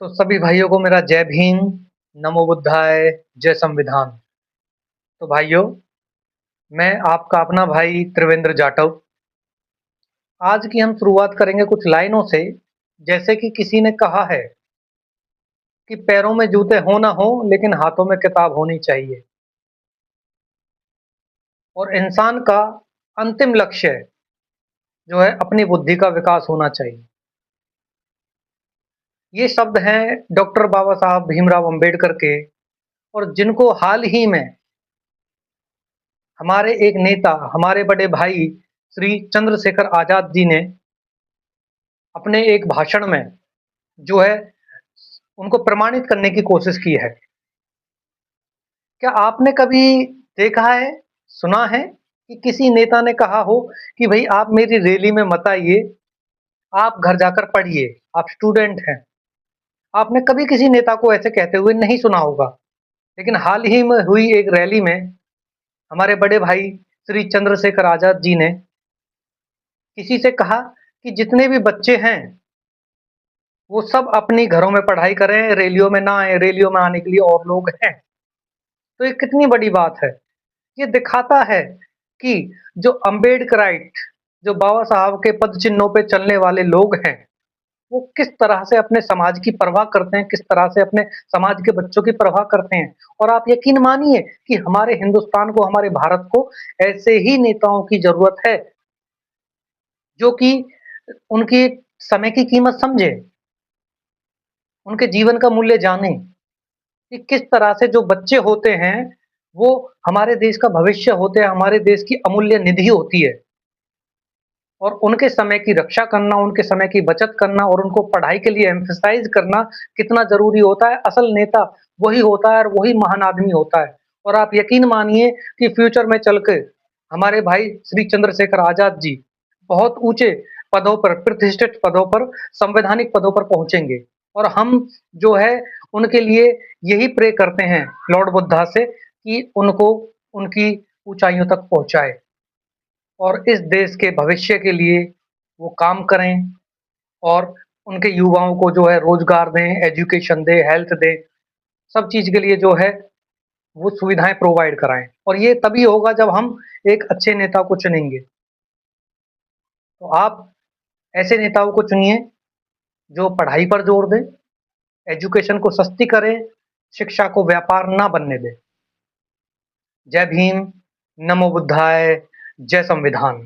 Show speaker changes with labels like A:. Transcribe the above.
A: तो सभी भाइयों को मेरा जय भीम, नमो बुद्धाय, जय संविधान। तो भाइयों, मैं आपका अपना भाई त्रिवेंद्र जाटव। आज की हम शुरुआत करेंगे कुछ लाइनों से, जैसे कि किसी ने कहा है कि पैरों में जूते हो ना हो, लेकिन हाथों में किताब होनी चाहिए। और इंसान का अंतिम लक्ष्य जो है अपनी बुद्धि का विकास होना चाहिए। ये शब्द हैं डॉक्टर बाबा साहब भीमराव अंबेडकर के, और जिनको हाल ही में हमारे एक नेता, हमारे बड़े भाई श्री चंद्रशेखर आजाद जी ने अपने एक भाषण में जो है उनको प्रमाणित करने की कोशिश की है। क्या आपने कभी देखा है, सुना है कि किसी नेता ने कहा हो कि भई आप मेरी रैली में मत आइए, आप घर जाकर पढ़िए, आप स्टूडेंट हैं। आपने कभी किसी नेता को ऐसे कहते हुए नहीं सुना होगा। लेकिन हाल ही में हुई एक रैली में हमारे बड़े भाई श्री चंद्रशेखर आजाद जी ने किसी से कहा कि जितने भी बच्चे हैं वो सब अपनी घरों में पढ़ाई करें, रैलियों में ना आए, रैलियों में आने के लिए और लोग हैं। तो ये कितनी बड़ी बात है। ये दिखाता है कि जो अम्बेडकराइट, जो बाबा साहब के पद चिन्हों पे चलने वाले लोग हैं, वो किस तरह से अपने समाज की परवाह करते हैं, किस तरह से अपने समाज के बच्चों की परवाह करते हैं। और आप यकीन मानिए कि हमारे हिंदुस्तान को, हमारे भारत को ऐसे ही नेताओं की ज़रूरत है, जो कि उनकी समय की कीमत समझे, उनके जीवन का मूल्य जाने, कि किस तरह से जो बच्चे होते हैं, वो हमारे देश का भविष्य होते हैं, हमारे देश की अमूल्य निधि होती है। और उनके समय की रक्षा करना, उनके समय की बचत करना और उनको पढ़ाई के लिए एम्फसाइज़ करना कितना ज़रूरी होता है। असल नेता वही होता है और वही महान आदमी होता है। और आप यकीन मानिए कि फ्यूचर में चल के हमारे भाई श्री चंद्रशेखर आज़ाद जी बहुत ऊँचे पदों पर, प्रतिष्ठित पदों पर, संवैधानिक पदों पर पहुँचेंगे। और हम जो है उनके लिए यही प्रे करते हैं लॉर्ड बुद्धा से कि उनको उनकी ऊँचाइयों तक पहुँचाए। और इस देश के भविष्य के लिए वो काम करें और उनके युवाओं को जो है रोज़गार दें, एजुकेशन दें, हेल्थ दें, सब चीज़ के लिए जो है वो सुविधाएँ प्रोवाइड कराएँ। और ये तभी होगा जब हम एक अच्छे नेता को चुनेंगे। तो आप ऐसे नेताओं को चुनिए जो पढ़ाई पर जोर दें, एजुकेशन को सस्ती करें, शिक्षा को व्यापार ना बनने दें। जय भीम, नमो बुद्धाय, जय संविधान।